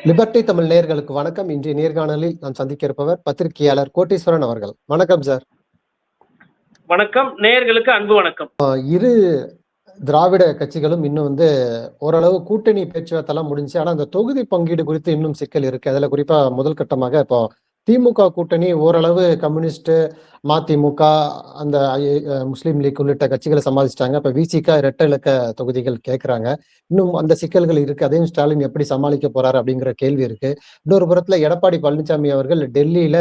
Liberty Tamil நேயர்களுக்கு வணக்கம். இன்றைய நேர்காணலில் நாம் சந்திக்க இருப்பவர் பத்திரிகையாளர் கோட்டீஸ்வரன் அவர்கள். வணக்கம் சார். வணக்கம். நேயர்களுக்கு அன்பு வணக்கம். இரு திராவிட கட்சிகளும் இன்னும் ஓரளவு கூட்டணி பேச்சுவார்த்தைலாம் முடிஞ்சு. ஆனா அந்த தொகுதி பங்கீடு குறித்து இன்னும் சிக்கல் இருக்கு. அதுல குறிப்பா முதல் கட்டமாக இப்போ திமுக கூட்டணி ஓரளவு கம்யூனிஸ்ட், மதிமுக, அந்த முஸ்லீம் லீக் உள்ளிட்ட கட்சிகளை சமாளிச்சிட்டாங்க. இப்ப விசிக இரட்டை இலக்க தொகுதிகள் கேட்கறாங்க. இன்னும் அந்த சிக்கல்கள் இருக்கு. அதையும் ஸ்டாலின் எப்படி சமாளிக்க போறாரு அப்படிங்கிற கேள்வி இருக்கு. இன்னொரு புறத்துல எடப்பாடி பழனிசாமி அவர்கள் டெல்லியில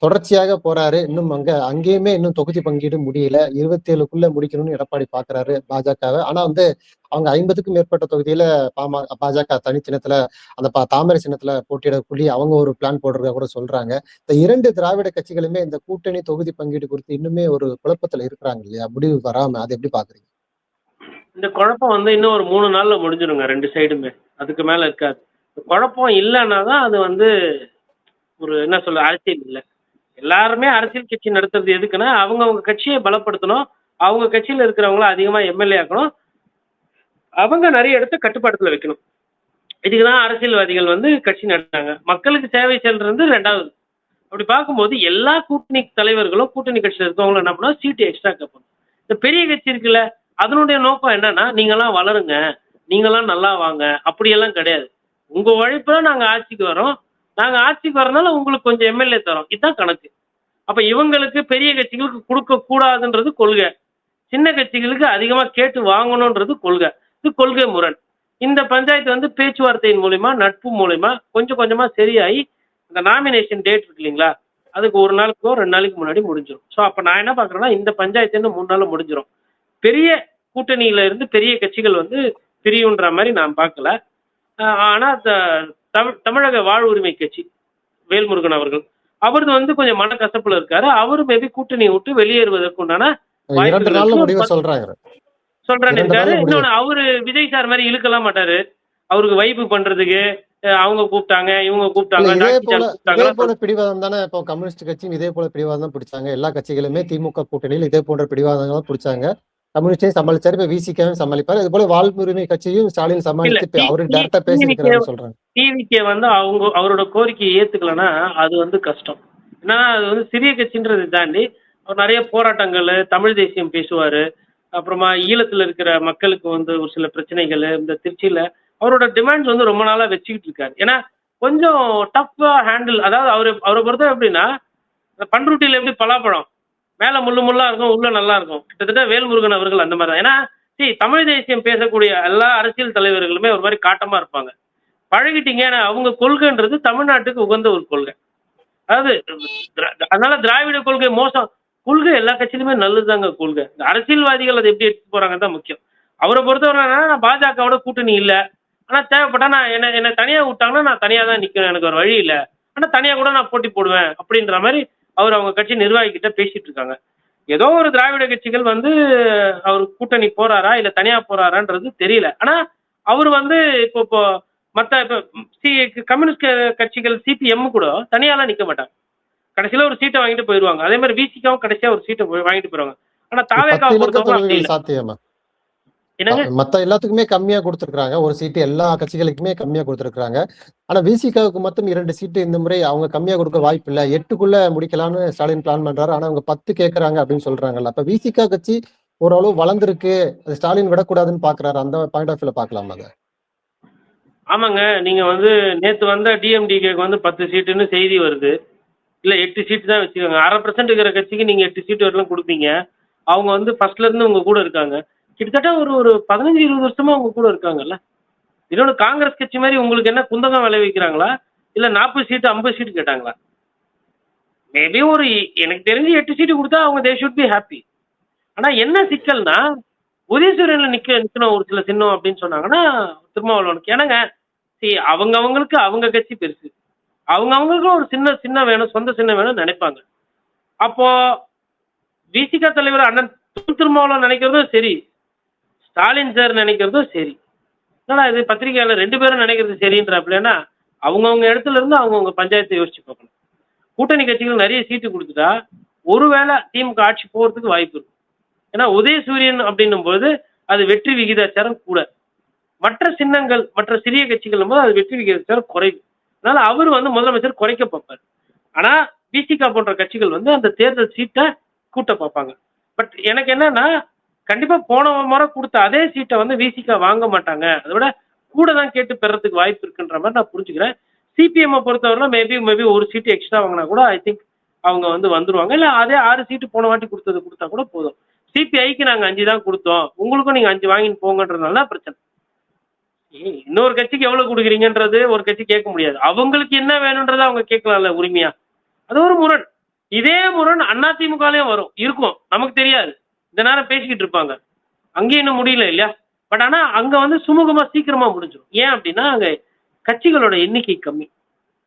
தொடர்ச்சியாக போறாரு. இன்னும் அங்கேயுமே இன்னும் தொகுதி பங்கீடு முடியல. 27க்குள்ள முடிக்கணும்னு எடப்பாடி பாக்குறாரு பாஜகவை. ஆனா அவங்க 50க்கும் மேற்பட்ட தொகுதியில பாஜக தனி சின்னத்துல அந்த தாமரை சின்னத்துல போட்டியிடக்கூடிய அவங்க ஒரு பிளான் போடுறத கூட சொல்றாங்க. இந்த இரண்டு திராவிட கட்சிகளுமே இந்த கூட்டணி தொகுதி பங்கீடு குறித்து இன்னுமே ஒரு குழப்பத்துல இருக்கிறாங்க இல்லையா? முடிவு வராம அதை எப்படி பாக்குறீங்க? இந்த குழப்பம் இன்னும் ஒரு 3 நாள்ல முடிஞ்சிருங்க, 2 சைடுமே. அதுக்கு மேல இருக்காது. குழப்பம் இல்லைன்னா தான் அது ஒரு என்ன சொல்ல அரசியல் இல்லை. எல்லாருமே அரசியல் கட்சி நடத்துறது எதுக்குன்னா அவங்கவுங்க கட்சியை பலப்படுத்தணும், அவங்க கட்சியில இருக்கிறவங்கள அதிகமா எம்எல்ஏ ஆக்கணும், அவங்க நிறைய இடத்த கட்டுப்பாட்டுல வைக்கணும். இதுக்குதான் அரசியல்வாதிகள் கட்சி நடத்துறாங்க. மக்களுக்கு சேவை செல்றது ரெண்டாவது. அப்படி பார்க்கும்போது எல்லா கூட்டணி தலைவர்களும் கூட்டணி கட்சியில் இருக்கவங்களும் என்ன பண்ணா சீட்டு எக்ஸ்ட்ரா கேட்பாங்க. இந்த பெரிய கட்சி இருக்குல்ல, அதனுடைய நோக்கம் என்னன்னா நீங்களாம் வளருங்க, நீங்களாம் நல்லா வாங்க, அப்படியெல்லாம் கிடையாது. உங்க உழைப்புல நாங்க ஆட்சிக்கு வரோம், நாங்க ஆட்சிக்கு வரனால உங்களுக்கு கொஞ்சம் எம்எல்ஏ தரோம், இதுதான் கணக்கு. அப்ப இவங்களுக்கு பெரிய கட்சிகளுக்கு கொடுக்க கூடாதுன்றது கொள்கை, சின்ன கட்சிகளுக்கு அதிகமா கேட்டு வாங்கணும்ன்றது கொள்கை. இது கொள்கை முரண். இந்த பஞ்சாயத்து பேச்சுவார்த்தையின் மூலியமா, நட்பு மூலியமா கொஞ்சம் கொஞ்சமா சரியாகி இந்த நாமினேஷன் டேட் இருக்கு இல்லைங்களா, அதுக்கு 1 நாளுக்கோ 2 நாளைக்கு முன்னாடி முடிஞ்சிடும். ஸோ அப்ப நான் என்ன பாக்குறேன்னா இந்த பஞ்சாயத்து 3 நாள்ல முடிஞ்சிடும். பெரிய கூட்டணியில இருந்து பெரிய கட்சிகள் பிரியுன்ற மாதிரி நான் பார்க்கல. ஆனா தமிழக வாழ்வுரிமை கட்சி வேல்முருகன் அவர்கள் அவரது கொஞ்சம் மனக்கசப்புல இருக்காரு. அவரு மேபி கூட்டணியை விட்டு வெளியேறுவதற்கு உண்டான சொல்றேன்னு இருக்காரு. இன்னொன்னு, அவரு விஜய் சார் மாதிரி இழுக்கலாம் மாட்டாரு. அவருக்கு வைப்பு பண்றதுக்கு அவங்க கூப்பிட்டாங்க, இவங்க கூப்பிட்டாங்க, இதே போல பிடிவாதம் தானே இப்போ கம்யூனிஸ்ட் கட்சியும் இதே போல பிடிவாதம் தான் பிடிச்சாங்க. எல்லா கட்சிகளுமே திமுக கூட்டணியில் இதே போன்ற பிடிவாதங்கள் தான் பிடிச்சாங்க. கம்யூனிஸ்டையும் சமாளிச்சாரு, இப்ப விசிகாவும் சமாளிப்பாரு. இது போல வாழ்வுரிமை கட்சியும் ஸ்டாலின் சமாளித்து அவரு டைரக்டா பேசியிருக்கிறாரு சொல்றாங்க. டிவிகே அவரோட கோரிக்கையை ஏத்துக்கலன்னா அது கஷ்டம். ஏன்னா அது சிறிய கட்சின்றதை தாண்டி அவர் நிறைய போராட்டங்கள், தமிழ் தேசியம் பேசுவாரு. அப்புறமா ஈழத்துல இருக்கிற மக்களுக்கு ஒரு சில பிரச்சனைகள், இந்த திருச்சியில அவரோட டிமாண்ட்ஸ் ரொம்ப நாளா வச்சுக்கிட்டு இருக்காரு. ஏன்னா கொஞ்சம் டஃப்பா ஹேண்டில், அதாவது அவரை பொறுத்த எப்படின்னா பண்ருட்டியில எப்படி பலாப்பழம் மேல முள்ளா இருக்கும், உள்ள நல்லா இருக்கும், கிட்டத்தட்ட வேல்முருகன் அவர்கள் அந்த மாதிரி தான். ஏன்னா தமிழ் தேசியம் பேசக்கூடிய எல்லா அரசியல் தலைவர்களுமே ஒரு மாதிரி காட்டமா இருப்பாங்க. பழகிட்டீங்க. அவங்க கொள்கைன்றது தமிழ்நாட்டுக்கு உகந்த ஒரு கொள்கை. அதாவது அதனால திராவிட கொள்கை மோசம், கொள்கை எல்லா கட்சியிலுமே நல்லதுதாங்க கொள்கை. இந்த அரசியல்வாதிகள் அதை எப்படி எடுத்து போறாங்க தான் முக்கியம். அவரை பொறுத்தவரை நான் பாஜகவோட கூட்டணி இல்லை, ஆனா தேவைப்பட்டா நான் என்ன தனியா விட்டாங்கன்னா நான் தனியா தான் நிக்கணும், எனக்கு ஒரு வழி இல்லை, ஆனா தனியா கூட நான் போட்டி போடுவேன் அப்படின்ற மாதிரி அவங்க கட்சி நிர்வாகிகிட்ட பேசிட்டு இருக்காங்க. ஏதோ ஒரு திராவிட கட்சிகள் அவர் கூட்டணி போறாரா இல்ல தனியா போறாரான்றது தெரியல. ஆனா அவர் இப்போ மத்த கம்யூனிஸ்ட் கட்சிகள் சிபிஎம் கூட தனியாலாம் நிக்க மாட்டாங்க. கடைசியில ஒரு சீட்டை வாங்கிட்டு போயிருவாங்க. அதே மாதிரி விசிகாவும் கடைசியா ஒரு சீட்டை வாங்கிட்டு போயிருவாங்க. ஆனா தாவேகா சாத்தியமா மத்த எல்லாத்துக்குமே கம்மியா கொடுத்திருக்காங்க. ஒரு சீட்டு எல்லா கட்சிகளுக்குமே கம்மியா கொடுத்திருக்காங்க. ஆனா விசிகாவுக்கு மட்டும் 2 சீட்டு இந்த முறை அவங்க கம்மியா கொடுக்க வாய்ப்பு இல்ல, 8க்குள்ள முடிக்கலாம்னு ஸ்டாலின் பிளான் பண்றாரு. ஆனா அவங்க 10 கேட்கறாங்க அப்படின்னு சொல்றாங்கல்ல. அப்ப விசிகா கட்சி ஓரளவு வளர்ந்துருக்கு, ஸ்டாலின் விடக்கூடாதுன்னு பாக்குறாரு. அந்த பாயிண்ட் ஆஃப் வியூல பாக்கலாமா? ஆமாங்க. நீங்க நேத்து வந்த டிஎம்டிகேக்கு 10 சீட்டுன்னு செய்தி வருது. இல்ல 8 சீட்டு தான் வச்சுக்கோங்க. 1/2% இருக்கிற கட்சிக்கு நீங்க 8 சீட்டு வரலாம் கொடுப்பீங்க. அவங்க ஃபர்ஸ்ட்ல இருந்து உங்க கூட இருக்காங்க. கிட்டத்தட்ட ஒரு 15-20 வருஷமா உங்க கூட இருக்காங்கல்ல. இன்னொன்று, காங்கிரஸ் கட்சி மாதிரி உங்களுக்கு என்ன குந்தகம் விளைவிக்கிறாங்களா இல்ல 40 சீட்டு 50 சீட்டு கேட்டாங்களா? மேபி எனக்கு தெரிஞ்சு 8 சீட்டு கொடுத்தா அவங்க தே ஷுட் பி ஹாப்பி. ஆனா என்ன சிக்கல்னா உதயசூரியன்ல நிக்கணும் ஒரு சில சின்னம் அப்படின்னு சொன்னாங்கன்னா திருமாவளவனுக்கு என்னங்க, அவங்களுக்கு அவங்க கட்சி பெருசு, அவங்களுக்கும் ஒரு சின்ன வேணும், சொந்த சின்னம் வேணும் நினைப்பாங்க. அப்போ விசிகா தலைவர் அண்ணன் திருமாவளவன் நினைக்கிறதும் சரி, ஸ்டாலின் சார் நினைக்கிறதும் சரி. என்னடா இது பத்திரிகையாளர் 2 பேரும் நினைக்கிறது சரின்றாப்லன்னா அவங்கவுங்க இடத்துல இருந்து அவங்கவுங்க பஞ்சாயத்தை யோசிச்சு பார்க்கணும். கூட்டணி கட்சிகள் நிறைய சீட்டு கொடுத்துட்டா ஒருவேளை திமுக ஆட்சி போறதுக்கு வாய்ப்பு இருக்கும். ஏன்னா உதயசூரியன் அப்படின்னும் போது அது வெற்றி விகிதாச்சாரம் கூட. மற்ற சின்னங்கள் மற்ற சிறிய கட்சிகள் போது அது வெற்றி விகிதத்தால் குறைவு. அதனால அவர் வந்து முதலமைச்சர் குறைக்க பார்ப்பார். ஆனா விசிகா போன்ற கட்சிகள் வந்து அந்த தேர்தல் சீட்டை கூட்ட பார்ப்பாங்க. பட் எனக்கு என்னன்னா கண்டிப்பா போன முறை கொடுத்த அதே சீட்டை வந்து விசிகா வாங்க மாட்டாங்க. அதை விட கூட தான் கேட்டு பெறதுக்கு வாய்ப்பு இருக்குன்ற மாதிரி நான் புரிஞ்சுக்கிறேன். சிபிஎம் பொறுத்தவரை மேபி ஒரு சீட்டு எக்ஸ்ட்ரா வாங்கினா கூட ஐ திங்க் அவங்க வந்து வந்துருவாங்க. இல்ல அதே 6 சீட்டு போன வாட்டி கொடுத்தா கூட போதும். சிபிஐக்கு நாங்க 5 தான் கொடுத்தோம், உங்களுக்கும் நீங்க 5 வாங்கிட்டு போங்கன்றதுனால தான் பிரச்சனை. இன்னொரு கட்சிக்கு எவ்வளவு கொடுக்குறீங்கன்றது ஒரு கட்சி கேட்க முடியாது. அவங்களுக்கு என்ன வேணும்ன்றதை அவங்க கேட்கலாம்ல உரிமையா. அது ஒரு முரண். இதே முரண் அதிமுகலயும் வரும், இருக்கும், நமக்கு தெரியாது. இந்த நேரம் பேசிக்கிட்டு இருப்பாங்க, அங்கேயும் இன்னும் முடியல இல்லையா. பட் ஆனா அங்க வந்து சுமூகமா சீக்கிரமா முடிஞ்சிடும். ஏன் அப்படின்னா அங்க கட்சிகளோட எண்ணிக்கை கம்மி.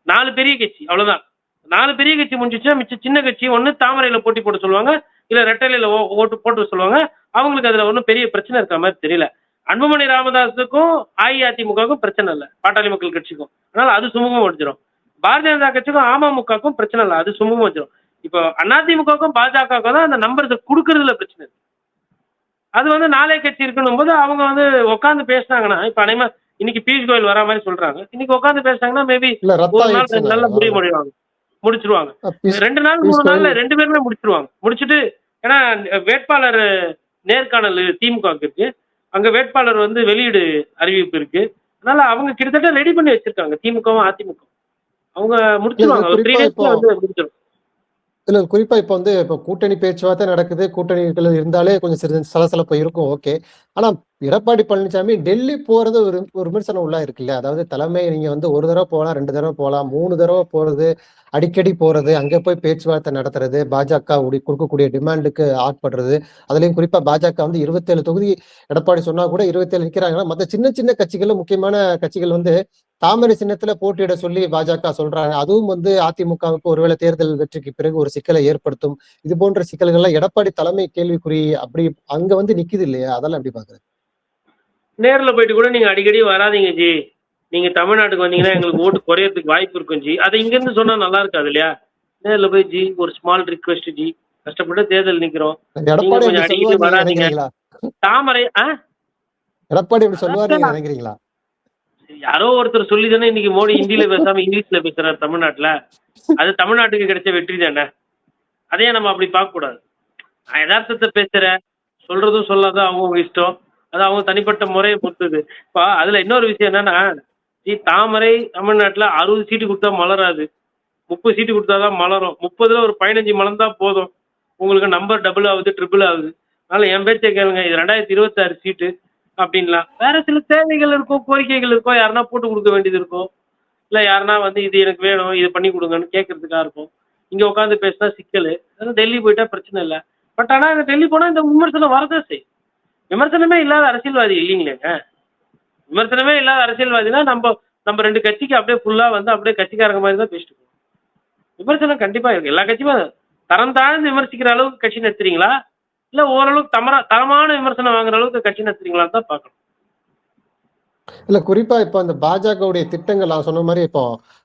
4 பெரிய கட்சி அவ்வளவுதான். 4 பெரிய கட்சி முடிஞ்சிச்சுன்னா மிச்ச சின்ன கட்சி ஒண்ணு தாமரையில போட்டி போட சொல்லுவாங்க, இல்ல ரெட்டலையில ஓட்டு போட்டு சொல்லுவாங்க. அவங்களுக்கு அதுல ஒன்றும் பெரிய பிரச்சனை இருக்கிற மாதிரி தெரியல. அன்புமணி ராமதாஸுக்கும் அஇஅதிமுகவுக்கும் பிரச்சனை இல்லை, பாட்டாளி மக்கள் கட்சிக்கும். அதனால அது சுமூகமா முடிஞ்சிடும். பாரதிய ஜனதா கட்சிக்கும் அமமுகவுக்கும் பிரச்சனை இல்லை, அது சுமூகமா முடிஞ்சிடும். இப்போ அதிமுகவுக்கும் பாஜகவுக்கும் தான் அந்த நம்பர்ஸை கொடுக்கறதுல பிரச்சனை இருக்கு. அது வந்து 4 கட்சி இருக்கணும் போது அவங்க வந்து உட்காந்து பேசினாங்கன்னா, இப்ப அனைமா இன்னைக்கு பியூஷ் கோயல் வரா மாதிரி சொல்றாங்க. இன்னைக்கு உட்காந்து பேசினாங்கன்னா மேபி இல்ல ரத்த 1 நாள் ஆயிடுச்சுன்னு 2 நாள்ல முடிச்சிருவாங்க. 2 நாள் 3 நாள்ல 2 பேருமே முடிச்சிருவாங்க. முடிச்சுட்டு ஏன்னா வேட்பாளர் நேர்காணல் திமுகவுக்கு இருக்கு, அங்க வேட்பாளர் வந்து வெளியீடு அறிவிப்பு இருக்கு. அதனால அவங்க கிட்டத்தட்ட ரெடி பண்ணி வச்சிருக்காங்க திமுகவும் அதிமுக. அவங்க முடிச்சிருவாங்க, ஒரு 3 டேஸ்ல வந்து முடிச்சிடும். இல்ல குறிப்பா இப்ப வந்து இப்ப கூட்டணி பேச்சுவார்த்தை நடக்குது. கூட்டணிகள் இருந்தாலே கொஞ்சம் சிறிது சலசலப்பு இருக்கும். ஓகே. ஆனா எடப்பாடி பழனிசாமி டெல்லி போறது ஒரு ஒரு விமர்சனம் உள்ள இருக்குல்ல. அதாவது தலைமை நீங்க வந்து 1 தடவை போலாம், 2 தடவை போலாம், 3 தடவை போறது, அடிக்கடி போறது, அங்க போய் பேச்சுவார்த்தை நடத்துறது, பாஜக கொடுக்கக்கூடிய டிமாண்டுக்கு ஆட்படுறது. அதுலயும் குறிப்பா பாஜக வந்து 27 தொகுதி எடப்பாடி சொன்னா கூட 27 நிக்கிறாங்கன்னா, மத்த சின்ன சின்ன கட்சிகள், முக்கியமான கட்சிகள் வந்து தாமரை சின்னத்துல போட்டியிட சொல்லி பாஜக சொல்றாங்க. அதுவும் வந்து அதிமுகவுக்கு ஒருவேளை தேர்தல் வெற்றிக்கு பிறகு ஒரு சிக்கலை ஏற்படுத்தும். இது போன்ற சிக்கல்கள்லாம் எடப்பாடி தலைமை கேள்விக்குறி அப்படி அங்க வந்து நிக்குது இல்லையா? அதெல்லாம் எப்படி பாக்குறேன்? நேர்ல போயிட்டு கூட நீங்க அடிக்கடி வராதீங்க ஜி, நீங்க தமிழ்நாட்டுக்கு வந்தீங்கன்னா எங்களுக்கு ஓட்டு குறையறதுக்கு வாய்ப்பு இருக்கும் ஜி, அதை இங்க இருந்து சொன்னா நல்லா இருக்காது இல்லையா. நேர்ல போய் ஜி ஒரு ஸ்மால் ரிக்வெஸ்ட் ஜி, கஷ்டப்பட்டு தேர்தல் நிக்கிறோம், நீங்க எடப்பாடி கொஞ்சம் அப்படி அடிக்கடி சொல்லுவார் நீங்க வராதீங்க. நினைக்கிறீங்களா? தாமரை எடப்பாடி அப்படி சொல்லுவார் நீங்க நினைக்கிறீங்களா? யாரோ ஒருத்தர் சொல்லி தானே இன்னைக்கு மோடி ஹிந்தியில பேசாம இங்கிலீஷ்ல பேசுறாரு தமிழ்நாட்டுல. அது தமிழ்நாட்டுக்கு கிடைச்ச வெற்றி தானே. அதையே நம்ம அப்படி பார்க்க கூடாது. நான் யதார்த்தத்தை பேசுறேன், சொல்றதும் சொல்லாதான் அவங்க இஷ்டம், அது அவங்க தனிப்பட்ட முறையை பொறுத்தது. இப்போ அதுல இன்னொரு விஷயம் என்னன்னா, தாமரை தமிழ்நாட்டுல 60 சீட்டு கொடுத்தா மலராது, 30 சீட்டு கொடுத்தாதான் மலரும். 30ல ஒரு 15 மலர்ந்தா போதும், உங்களுக்கு நம்பர் டபுள் ஆகுது, ட்ரிபிள் ஆகுது. அதனால என் பேச்சை கேளுங்க, இது 2026 சீட்டு அப்படின்லாம். வேற சில தேவைகள் இருக்கும், கோரிக்கைகள் இருக்கும், யாருன்னா போட்டு கொடுக்க வேண்டியது இருக்கும், இல்ல யாருன்னா வந்து இது எனக்கு வேணும், இது பண்ணி கொடுங்கன்னு கேட்கறதுக்காக இருக்கும். இங்க உட்காந்து பேசினா சிக்கல். அதனால டெல்லி போயிட்டா பிரச்சனை இல்லை. பட் ஆனா அங்க டெல்லி போனா இந்த விமர்சனம் வரதான் செய்யும். விமர்சனமே இல்லாத அரசியல்வாதி இல்லைங்களேங்க. விமர்சனமே இல்லாத அரசியல்வாதினா நம்ம நம்ம 2 கட்சிக்கு அப்படியே ஃபுல்லா வந்து அப்படியே கட்சிக்காரங்க மாதிரி தான் பேசிட்டு இருக்கோம். விமர்சனம் கண்டிப்பா இருக்கு. எல்லா கட்சியுமே தரம் தாழ்ந்து விமர்சிக்கிற அளவுக்கு கட்சி நடத்துறீங்களா, இல்ல ஓரளவுக்கு தரமான விமர்சனம் வாங்குற அளவுக்கு கட்சி நடத்துறீங்களான்னு தான் பார்க்கணும். இல்ல குறிப்பா இப்ப அந்த பாஜகவுடைய திட்டங்கள் நான் சொன்ன மாதிரி இப்போ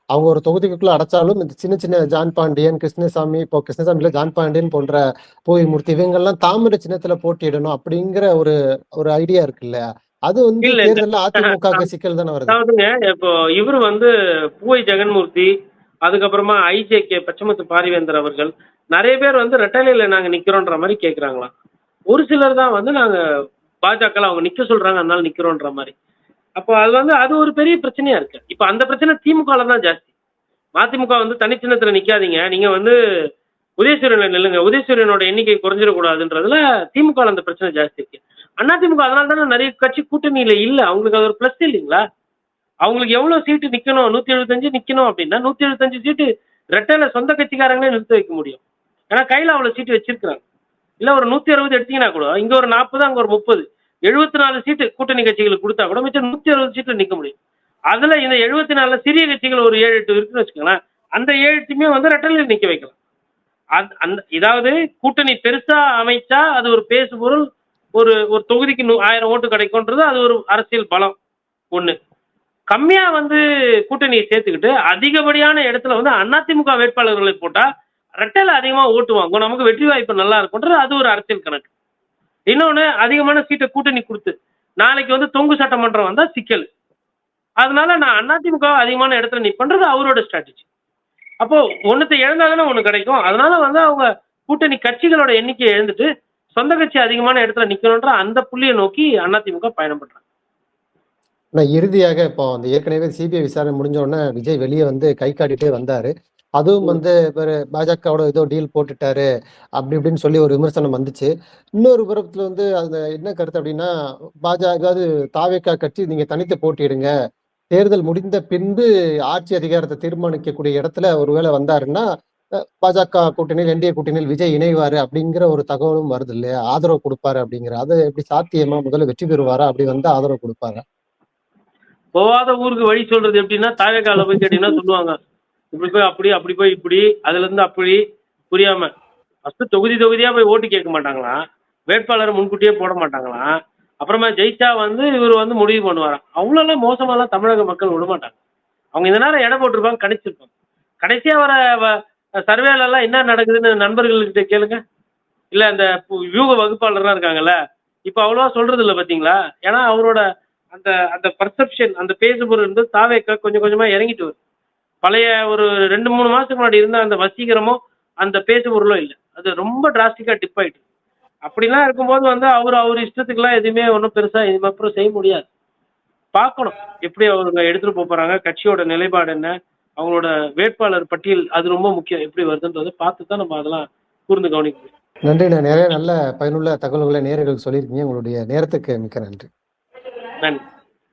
அவங்க ஒரு தொகுதிக்குள்ள அடைச்சாலும் இந்த சின்ன சின்ன ஜான் பாண்டியன், கிருஷ்ணசாமி, இப்போ கிருஷ்ணசாமியில ஜான் பாண்டியன் போன்ற பூவிமூர்த்தி இவங்கெல்லாம் தாமரை சின்னத்துல போட்டியிடணும் அப்படிங்கிற ஒரு ஒரு ஐடியா இருக்குல்ல. அது வந்து இல்ல தேர்தலில் அதிமுக சிக்கல் தானே வருது. அதாவதுங்க, இப்போ இவரு வந்து பூவை ஜெகன்மூர்த்தி, அதுக்கப்புறமா ஐஜேகே பச்சமுத்து பாரிவேந்தர் அவர்கள் நிறைய பேர் வந்து ரெட்டலையில நாங்க நிக்கிறோன்ற மாதிரி கேட்குறாங்களாம். ஒரு சிலர் தான் வந்து நாங்க பாஜக அவங்க நிக்க சொல்றாங்க, அதனால நிக்கிறோன்ற மாதிரி. அப்போ அது வந்து அது ஒரு பெரிய பிரச்சனையா இருக்கு. இப்போ அந்த பிரச்சனை திமுகல தான் ஜாஸ்தி. மதிமுக வந்து தனிச்சின்னத்துல நிக்காதீங்க, நீங்க வந்து உதயசூரியன்ல நில்லுங்க, உதயசூரியனோட எண்ணிக்கை குறைஞ்சிடக்கூடாதுன்றதுல திமுக அந்த பிரச்சனை ஜாஸ்தி இருக்கு. அதிமுக அதனால தானே நிறைய கட்சி கூட்டணியில இல்ல, அவங்களுக்கு அது ஒரு பிளஸ் இல்லைங்களா. அவங்களுக்கு எவ்வளவு சீட்டு நிக்கணும், 175 நிக்கணும் அப்படின்னா 175 சீட்டு ரெட்டையில சொந்த கட்சிக்காரங்களே நிறுத்த வைக்க முடியும். ஏன்னா கையில அவ்வளவு சீட்டு வச்சிருக்காங்க. இல்ல ஒரு 160 எடுத்தீங்கன்னா கூட இங்க ஒரு 40, அங்க ஒரு 30, 74 சீட்டு கூட்டணி கட்சிகளுக்கு கொடுத்தா கூட மிச்சம் 160 சீட்டுல நிக்க முடியும். அதுல இந்த 74 சிறிய கட்சிகள் ஒரு 7-8 இருக்குன்னு வச்சுக்கோங்களேன், அந்த 7 வந்து ரெட்டலையில் நிக்க வைக்கலாம். இதாவது கூட்டணி பெருசா அமைச்சா அது ஒரு பேசு பொருள், ஒரு ஒரு தொகுதிக்கு 1000 ஓட்டு கிடைக்கும்ன்றது அது ஒரு அரசியல் பலம் ஒண்ணு. கம்மியா வந்து கூட்டணியை சேர்த்துக்கிட்டு அதிகப்படியான இடத்துல வந்து அதிமுக வேட்பாளர்களை போட்டா ரெட்டையில அதிகமா ஓட்டு வாங்கும், நமக்கு வெற்றி வாய்ப்பு நல்லா இருக்கும்ன்றது அது ஒரு அரசியல் கணக்கு. இன்னொன்னு அதிகமான சீட்டை கூட்டணி கொடுத்து நாளைக்கு வந்து தொங்கு சட்டமன்றம் வந்தா சிக்கல். அதனால நான் அதிமுக அதிகமான இடத்துல நிப்பன்றது அவரோட ஸ்ட்ராட்டஜி. அப்போ ஒண்ணுத்த இழந்தா தானே ஒண்ணு கிடைக்கும். அதனால வந்து அவங்க கூட்டணி கட்சிகளோட எண்ணிக்கையை இழந்துட்டு சொந்த கட்சி அதிகமான இடத்துல நிக்கணும்ன்ற அந்த புள்ளியை நோக்கி அதிமுக பயணம் பண்றாங்க. ஆனா இறுதியாக இப்போ அந்த ஏற்கனவே சிபிஐ விசாரணை முடிஞ்ச உடனே விஜய் வெளியே வந்து கை காட்டிட்டே வந்தாரு. அதுவும் ம். வந்து இவரு பாஜகவோட ஏதோ டீல் போட்டுட்டாரு அப்படி இப்படின்னு சொல்லி ஒரு விமர்சனம் வந்துச்சு. இன்னொரு புறத்துல வந்து அதுல என்ன கருத்து அப்படின்னா, அதாவது தாவேகா கட்சி நீங்க தனித்து போட்டியிடுங்க. தேர்தல் முடிந்த பின்பு ஆட்சி அதிகாரத்தை தீர்மானிக்கக்கூடிய இடத்துல ஒருவேளை வந்தாருன்னா, பாஜக கூட்டணியில், என்டிஏ கூட்டணியில் விஜய் இணைவாரு அப்படிங்கிற ஒரு தகவலும் வருது இல்லையா? ஆதரவு குடுப்பாரு அப்படிங்கிற. அது எப்படி சாத்தியமா? முதல்ல வெற்றி பெறுவாரா? அப்படி வந்து ஆதரவு குடுப்பாரா? போகாத ஊருக்கு வழி சொல்றது எப்படின்னா, தாவேக்கால போய் கேட்டீங்கன்னா சொல்லுவாங்க. இப்படி போய் அப்படி, அப்படி போய் இப்படி, அதுல இருந்து அப்படி புரியாம. ஃபர்ஸ்ட் தொகுதி தொகுதியா போய் ஓட்டு கேட்க மாட்டாங்களாம். வேட்பாளரை முன்கூட்டியே போட மாட்டாங்களாம். அப்புறமா ஜெயிச்சா வந்து இவர் வந்து முடிவு பண்ணுவாராம். அவ்வளோலாம் மோசமாலாம் தமிழக மக்கள் விடமாட்டாங்க. அவங்க இந்த நேரம் எடை போட்டிருப்பாங்க, கணிச்சிருப்பாங்க. கடைசியா வர சர்வேல எல்லாம் என்ன நடக்குதுன்னு நண்பர்கள்கிட்ட கேளுங்க. இல்ல அந்த வியூக வகுப்பாளர்லாம் இருக்காங்கல்ல, இப்ப அவ்வளவா சொல்றது இல்ல பாத்தீங்களா? ஏன்னா அவரோட அந்த அந்த பர்செப்ஷன், அந்த பேசுபொருள் வந்து தாவேக்கா கொஞ்சம் கொஞ்சமா இறங்கிட்டு வருது. பழைய ஒரு 2, 3 மாசத்துக்கு முன்னாடி இருந்த அந்த வசீகரமோ, அந்த பேசுபொருளோ இல்ல. அது ரொம்ப டிராஸ்டிக்கா டிப் ஆயிட்டு. அப்படிலாம் இருக்கும்போது வந்து அவர் இஷ்டத்துக்குலாம் எதுவுமே ஒண்ணும் பெருசா இதுக்கப்புறம் செய்ய முடியாது. பார்க்கணும். எப்படி அவங்க எடுத்துட்டு போறாங்க, கட்சியோட நிலைப்பாடு என்ன, அவங்களோட வேட்பாளர் பட்டியல் அது ரொம்ப முக்கியம். எப்படி வருதுன்றத பார்த்து தான் நம்ம அதெல்லாம் கூர்ந்து கவனிக்க முடியும். நன்றிண்ணே. நிறைய நல்ல பயனுள்ள தகவல்களை நேயர்களுக்கு சொல்லியிருக்கீங்க. உங்களுடைய நேரத்துக்கு மிக்க நன்றி. நன்றி.